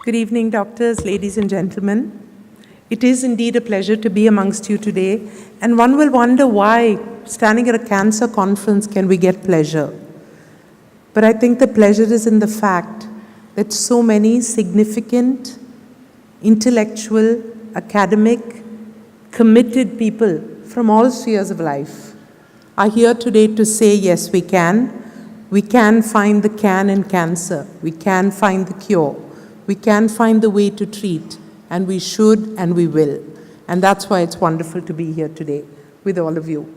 Good evening, doctors, ladies and gentlemen. It is indeed a pleasure to be amongst you today, and one will wonder why, standing at a cancer conference, can we get pleasure? But I think the pleasure is in the fact that so many significant, intellectual, academic, committed people from all spheres of life are here today to say, yes, we can. We can find the can in cancer. We can find the cure. We can find the way to treat, and we should and we will. And that's why it's wonderful to be here today with all of you.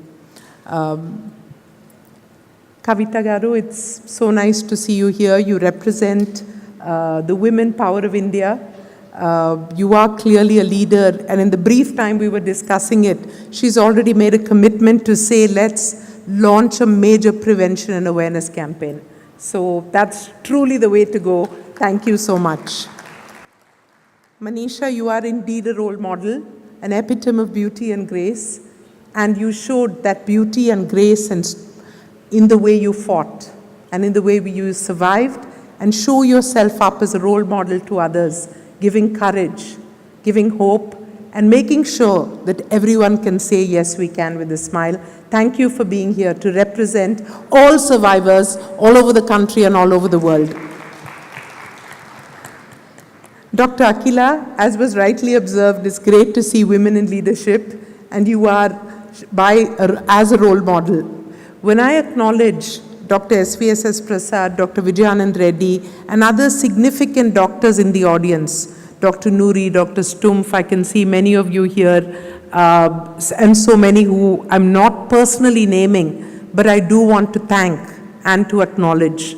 Kavita Garu, it's so nice to see you here. You represent the women power of India. You are clearly a leader, and in the brief time we were discussing it, she's already made a commitment to say, let's launch a major prevention and awareness campaign. So that's truly the way to go. Thank you so much. Manisha, you are indeed a role model, an epitome of beauty and grace, and you showed that beauty and grace in the way you fought and in the way you survived, and show yourself up as a role model to others, giving courage, giving hope, and making sure that everyone can say, yes, we can, with a smile. Thank you for being here to represent all survivors all over the country and all over the world. Dr. Akila, as was rightly observed, it's great to see women in leadership, and you are as a role model. When I acknowledge Dr. S.V.S.S. Prasad, Dr. Vijayanand Reddy, and other significant doctors in the audience, Dr. Noori, Dr. Stumpf, I can see many of you here, and so many who I'm not personally naming, but I do want to thank and to acknowledge.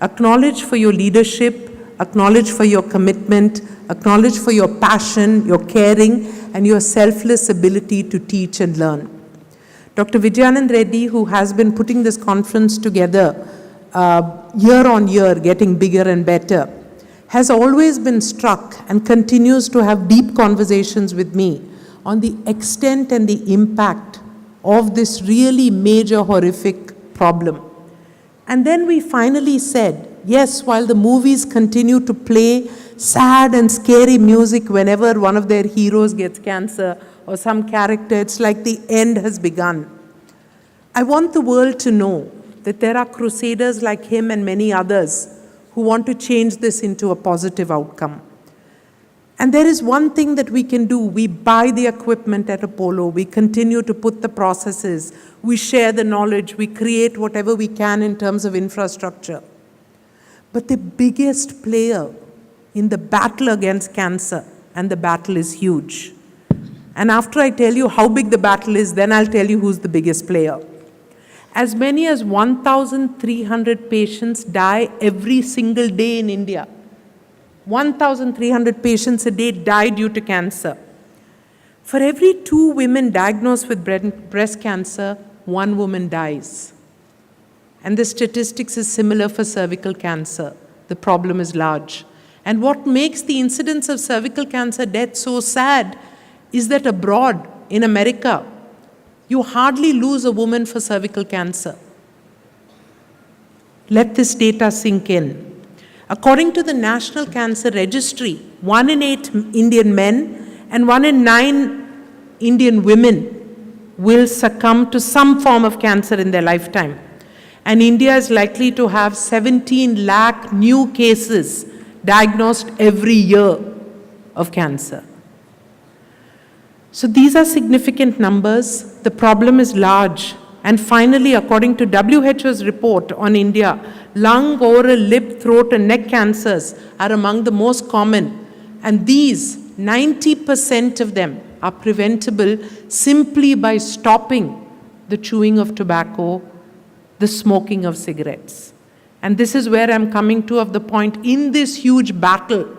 Acknowledge for your leadership, acknowledge for your commitment, acknowledge for your passion, your caring, and your selfless ability to teach and learn. Dr. Vijayanand Reddy, who has been putting this conference together year on year, getting bigger and better, has always been struck and continues to have deep conversations with me on the extent and the impact of this really major, horrific problem. And then we finally said, yes, while the movies continue to play sad and scary music whenever one of their heroes gets cancer or some character, it's like the end has begun. I want the world to know that there are crusaders like him and many others who want to change this into a positive outcome. And there is one thing that we can do. We buy the equipment at Apollo. We continue to put the processes. We share the knowledge. We create whatever we can in terms of infrastructure. But the biggest player in the battle against cancer, and the battle is huge. And after I tell you how big the battle is, then I'll tell you who's the biggest player. As many as 1,300 patients die every single day in India. 1,300 patients a day die due to cancer. For every 2 women diagnosed with breast cancer, 1 woman dies. And the statistics is similar for cervical cancer. The problem is large. And what makes the incidence of cervical cancer death so sad is that abroad, in America, you hardly lose a woman for cervical cancer. Let this data sink in. According to the National Cancer Registry, 1 in 8 Indian men and 1 in 9 Indian women will succumb to some form of cancer in their lifetime. And India is likely to have 17 lakh new cases diagnosed every year of cancer. So these are significant numbers. The problem is large. And finally, according to WHO's report on India, lung, oral, lip, throat, and neck cancers are among the most common. And these, 90% of them are preventable simply by stopping the chewing of tobacco, the smoking of cigarettes. And this is where I'm coming to of the point. In this huge battle,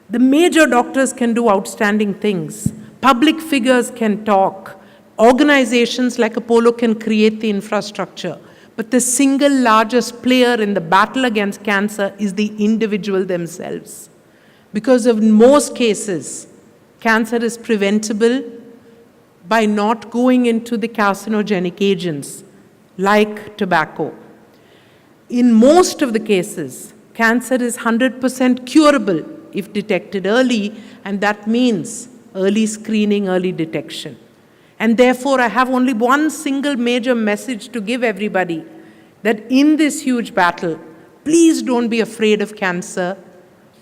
the major doctors can do outstanding things. Public figures can talk. Organizations like Apollo can create the infrastructure. But the single largest player in the battle against cancer is the individual themselves. Because in most cases, cancer is preventable by not going into the carcinogenic agents like tobacco. In most of the cases, cancer is 100% curable if detected early, and that means early screening, early detection. And therefore, I have only one single major message to give everybody, that in this huge battle, please don't be afraid of cancer,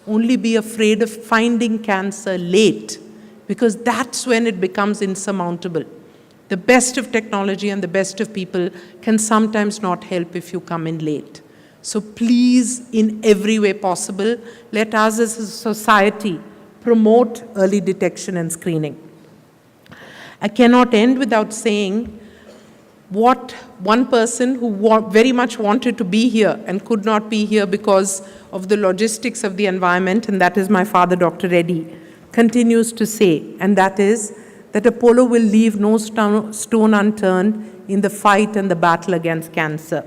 only be afraid of finding cancer late, because that's when it becomes insurmountable. The best of technology and the best of people can sometimes not help if you come in late. So please, in every way possible, let us as a society promote early detection and screening. I cannot end without saying what one person who very much wanted to be here and could not be here because of the logistics of the environment, and that is my father, Dr. Reddy, continues to say, and that is that Apollo will leave no stone unturned in the fight and the battle against cancer.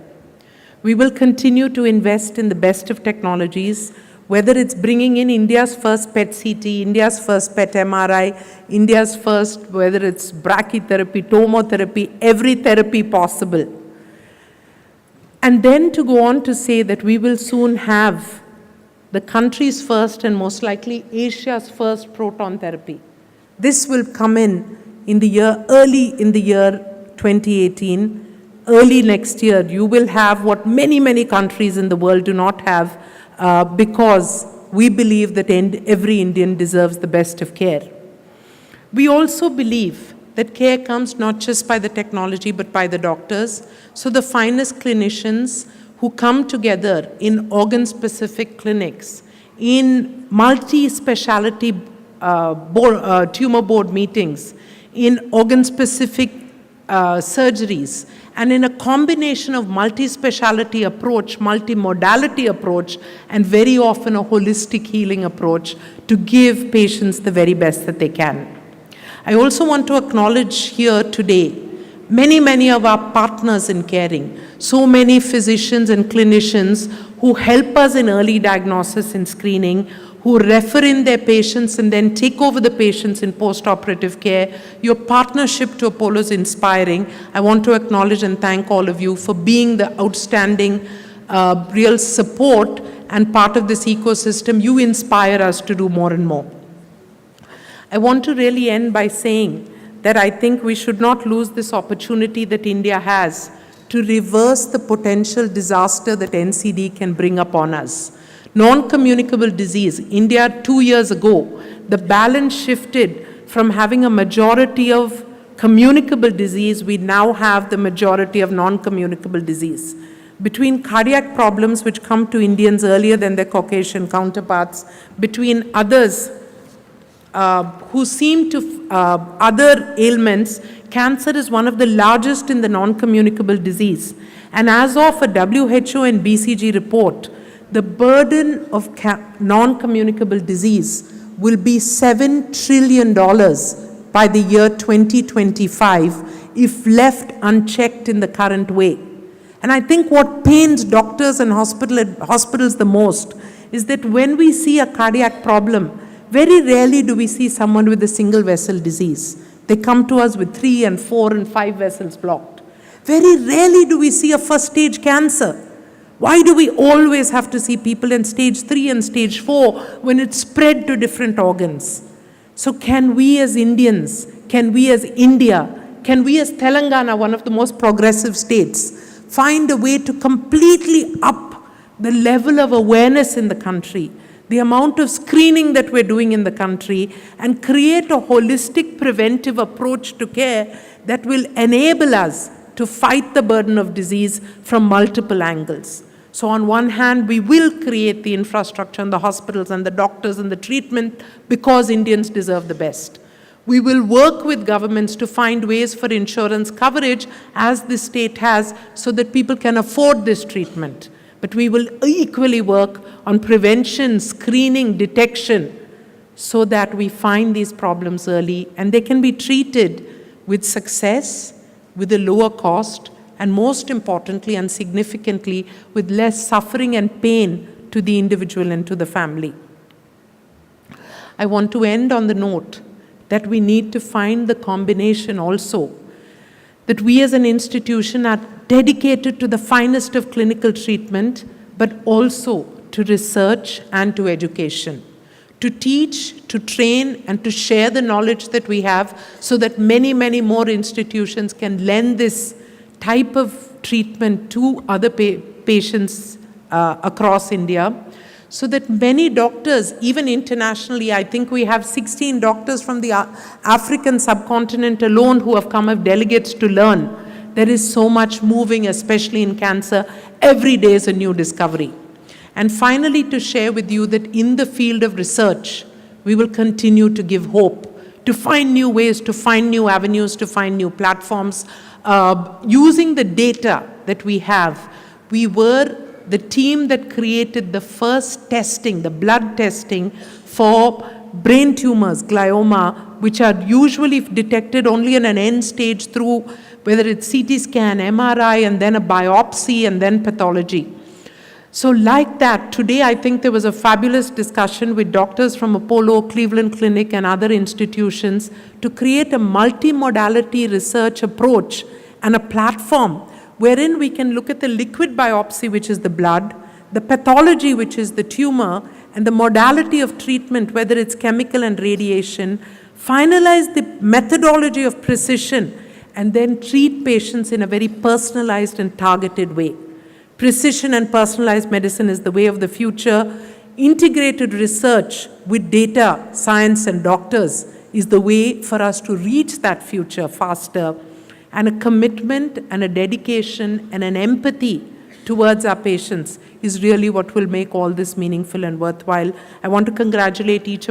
We will continue to invest in the best of technologies, whether it's bringing in India's first PET CT, India's first PET MRI, India's first, whether it's brachytherapy, tomotherapy, every therapy possible. And then to go on to say that we will soon have the country's first and most likely Asia's first proton therapy. This will come in the year, early in the year 2018. Early next year, you will have what many, many countries in the world do not have, because we believe that every Indian deserves the best of care. We also believe that care comes not just by the technology, but by the doctors. So the finest clinicians who come together in organ-specific clinics, in multi-speciality tumor board meetings, in organ-specific surgeries, and in a combination of multi-speciality approach, multi-modality approach, and very often a holistic healing approach to give patients the very best that they can. I also want to acknowledge here today many, many of our partners in caring, so many physicians and clinicians who help us in early diagnosis and screening, who refer in their patients and then take over the patients in post-operative care. Your partnership to Apollo is inspiring. I want to acknowledge and thank all of you for being the outstanding, real support and part of this ecosystem. You inspire us to do more and more. I want to really end by saying that I think we should not lose this opportunity that India has to reverse the potential disaster that NCD can bring upon us. Non-communicable disease, India 2 years ago, the balance shifted from having a majority of communicable disease, we now have the majority of non-communicable disease. Between cardiac problems which come to Indians earlier than their Caucasian counterparts, between others who seem to, other ailments, cancer is one of the largest in the non-communicable disease. And as of a WHO and BCG report, the burden of non-communicable disease will be $7 trillion by the year 2025 if left unchecked in the current way. And I think what pains doctors and hospitals the most is that when we see a cardiac problem, very rarely do we see someone with a single vessel disease. They come to us with 3 and 4 and 5 vessels blocked. Very rarely do we see a first stage cancer. Why do we always have to see people in stage 3 and stage 4 when it's spread to different organs? So can we as Indians, can we as India, can we as Telangana, one of the most progressive states, find a way to completely up the level of awareness in the country, the amount of screening that we're doing in the country, and create a holistic preventive approach to care that will enable us to fight the burden of disease from multiple angles. So on one hand, we will create the infrastructure and the hospitals and the doctors and the treatment because Indians deserve the best. We will work with governments to find ways for insurance coverage, as the state has, so that people can afford this treatment. But we will equally work on prevention, screening, detection, so that we find these problems early and they can be treated with success, with a lower cost, and most importantly and significantly, with less suffering and pain to the individual and to the family. I want to end on the note that we need to find the combination also, that we as an institution are dedicated to the finest of clinical treatment, but also to research and to education. to teach, to train, and to share the knowledge that we have so that many, many more institutions can lend this type of treatment to other patients across India, so that many doctors, even internationally, I think we have 16 doctors from the African subcontinent alone who have come as delegates to learn. There is so much moving, especially in cancer. Every day is a new discovery. And finally, to share with you that in the field of research, we will continue to give hope, to find new ways, to find new avenues, to find new platforms. Using the data that we have, we were the team that created the first testing, the blood testing for brain tumors, glioma, which are usually detected only in an end stage through whether it's CT scan, MRI, and then a biopsy, and then pathology. So like that, today I think there was a fabulous discussion with doctors from Apollo, Cleveland Clinic, and other institutions to create a multimodality research approach and a platform wherein we can look at the liquid biopsy, which is the blood, the pathology, which is the tumor, and the modality of treatment, whether it's chemical and radiation, finalize the methodology of precision, and then treat patients in a very personalized and targeted way. Precision and personalized medicine is the way of the future. Integrated research with data, science, and doctors is the way for us to reach that future faster. And a commitment and a dedication and an empathy towards our patients is really what will make all this meaningful and worthwhile. I want to congratulate each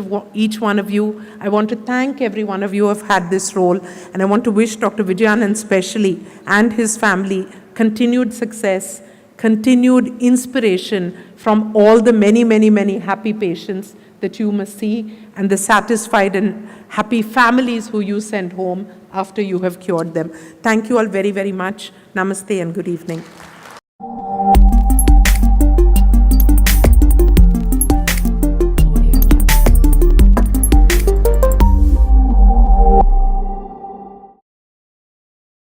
one of you. I want to thank every one of you who have had this role. And I want to wish Dr. Vijayanand especially and his family continued success, continued inspiration from all the many, many, many happy patients that you must see, and the satisfied and happy families who you send home after you have cured them. Thank you all very, very much. Namaste and good evening.